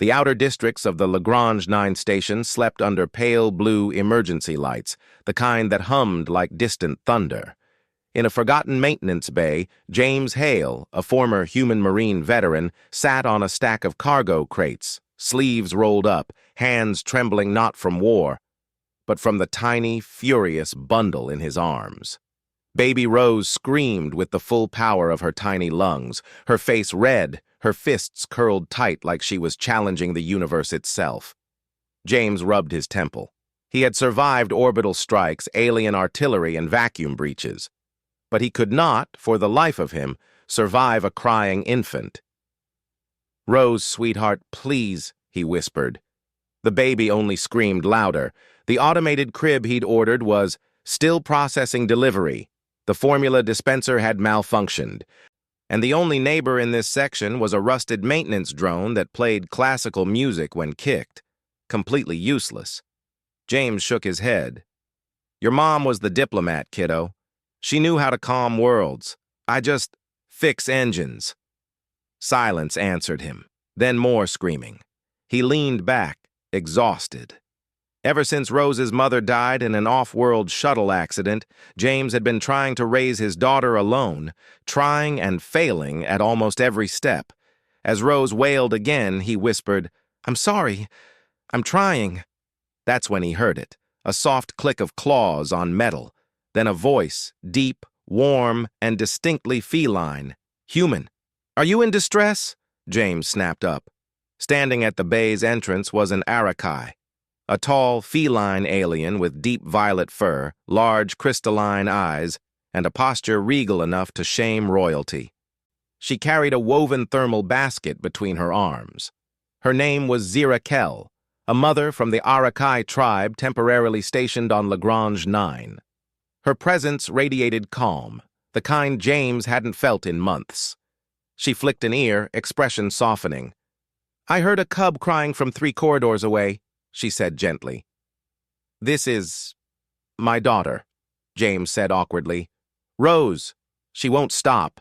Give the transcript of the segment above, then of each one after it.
The outer districts of the Lagrange 9 station slept under pale blue emergency lights, the kind that hummed like distant thunder. In a forgotten maintenance bay, James Hale, a former human marine veteran, sat on a stack of cargo crates, sleeves rolled up, hands trembling not from war, but from the tiny, furious bundle in his arms. Baby Rose screamed with the full power of her tiny lungs, her face red, her fists curled tight like she was challenging the universe itself. James rubbed his temple. He had survived orbital strikes, alien artillery, and vacuum breaches. But he could not, for the life of him, survive a crying infant. "Rose, sweetheart, please," he whispered. The baby only screamed louder. The automated crib he'd ordered was still processing delivery. The formula dispenser had malfunctioned, and the only neighbor in this section was a rusted maintenance drone that played classical music when kicked. Completely useless. James shook his head. "Your mom was the diplomat, kiddo. She knew how to calm worlds. I just fix engines." Silence answered him, then more screaming. He leaned back, exhausted. Ever since Rose's mother died in an off-world shuttle accident, James had been trying to raise his daughter alone, trying and failing at almost every step. As Rose wailed again, he whispered, "I'm sorry. I'm trying." That's when he heard it, a soft click of claws on metal, then a voice, deep, warm, and distinctly feline. "Human. Are you in distress?" James snapped up. Standing at the bay's entrance was an Arakai, a tall, feline alien with deep violet fur, large crystalline eyes, and a posture regal enough to shame royalty. She carried a woven thermal basket between her arms. Her name was Zira Kell, a mother from the Arakai tribe temporarily stationed on Lagrange 9. Her presence radiated calm, the kind James hadn't felt in months. She flicked an ear, expression softening. "I heard a cub crying from 3 corridors away," she said gently. "This is my daughter," James said awkwardly. "Rose. She won't stop."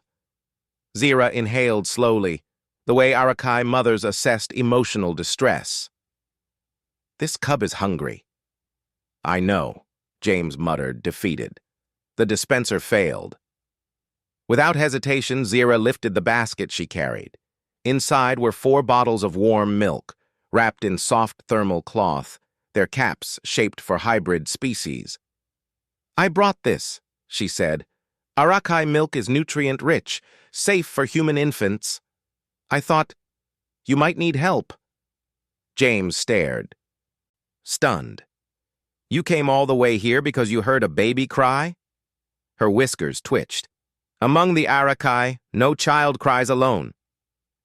Zira inhaled slowly, the way Arakai mothers assessed emotional distress. "This cub is hungry." "I know," James muttered, defeated. The dispenser failed. Without hesitation, Zira lifted the basket she carried. Inside were 4 bottles of warm milk, wrapped in soft thermal cloth, their caps shaped for hybrid species. "I brought this," she said. "Arakai milk is nutrient-rich, safe for human infants. I thought you might need help." James stared, stunned. "You came all the way here because you heard a baby cry?" Her whiskers twitched. "Among the Arakai, no child cries alone."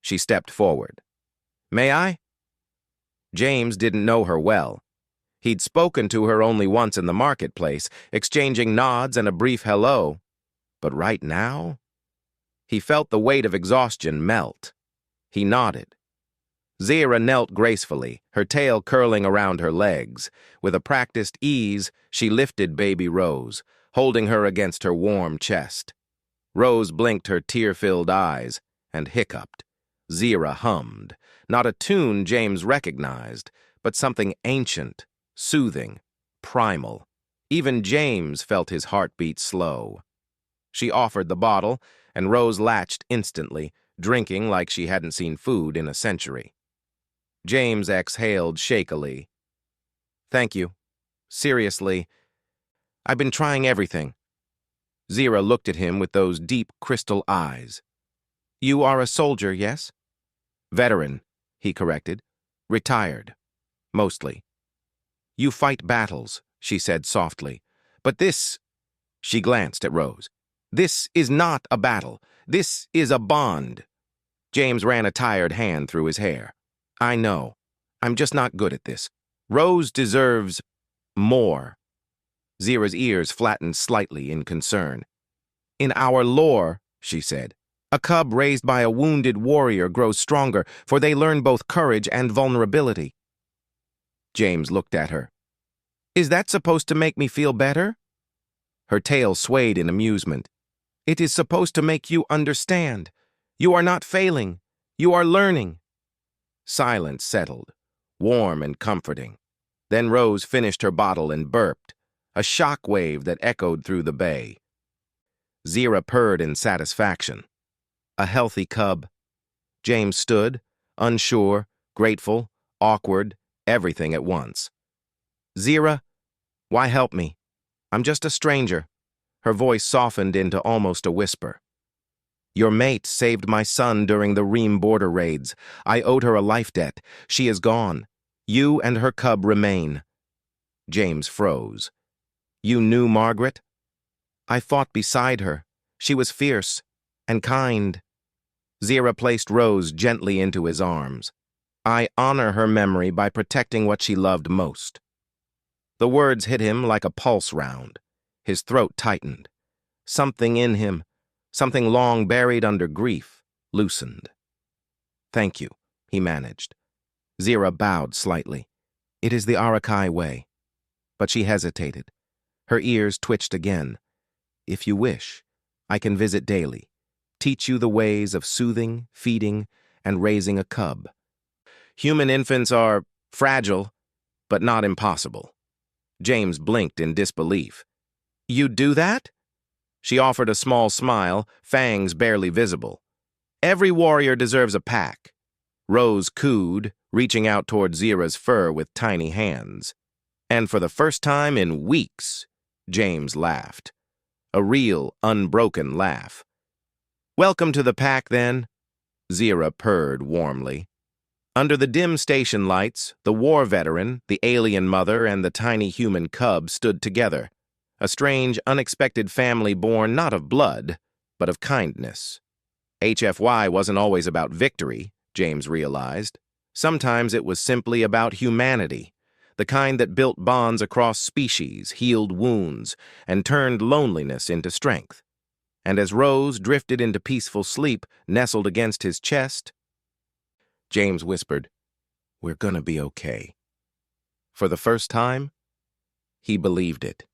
She stepped forward. "May I?" James didn't know her well. He'd spoken to her only once in the marketplace, exchanging nods and a brief hello. But right now? He felt the weight of exhaustion melt. He nodded. Zira knelt gracefully, her tail curling around her legs. With a practiced ease, she lifted baby Rose, holding her against her warm chest. Rose blinked her tear-filled eyes and hiccuped. Zira hummed, not a tune James recognized, but something ancient, soothing, primal. Even James felt his heartbeat slow. She offered the bottle, and Rose latched instantly, drinking like she hadn't seen food in a century. James exhaled shakily. "Thank you. Seriously, I've been trying everything." Zira looked at him with those deep crystal eyes. "You are a soldier, yes?" "Veteran," he corrected. "Retired. Mostly." "You fight battles," she said softly. "But this—" She glanced at Rose. "This is not a battle. This is a bond." James ran a tired hand through his hair. "I know. I'm just not good at this. Rose deserves more." Zira's ears flattened slightly in concern. "In our lore," she said, "a cub raised by a wounded warrior grows stronger, for they learn both courage and vulnerability." James looked at her. "Is that supposed to make me feel better?" Her tail swayed in amusement. "It is supposed to make you understand. You are not failing. You are learning." Silence settled, warm and comforting. Then Rose finished her bottle and burped, a shock wave that echoed through the bay. Zira purred in satisfaction. A healthy cub. James stood, unsure, grateful, awkward, everything at once. Zira, why help me? I'm just a stranger. Her voice softened into almost a whisper. Your mate saved my son during the Ream border raids. I owed her a life debt. She is gone. You and her cub remain. James froze. You knew Margaret? I fought beside her. She was fierce and kind. Zira placed Rose gently into his arms. I honor her memory by protecting what she loved most. The words hit him like a pulse round. His throat tightened. Something in him, something long buried under grief, loosened. Thank you, he managed. Zira bowed slightly. It is the Arakai way. But she hesitated. Her ears twitched again. If you wish, I can visit daily, teach you the ways of soothing, feeding, and raising a cub. Human infants are fragile, but not impossible. James blinked in disbelief. You do that? She offered a small smile, fangs barely visible. Every warrior deserves a pack. Rose cooed, reaching out toward Zira's fur with tiny hands. And for the first time in weeks, James laughed. A real, unbroken laugh. Welcome to the pack, then, Zira purred warmly. Under the dim station lights, the war veteran, the alien mother, and the tiny human cub stood together. A strange, unexpected family born not of blood, but of kindness. HFY wasn't always about victory, James realized. Sometimes it was simply about humanity, the kind that built bonds across species, healed wounds, and turned loneliness into strength. And as Rose drifted into peaceful sleep, nestled against his chest, James whispered, "We're gonna be okay." For the first time, he believed it.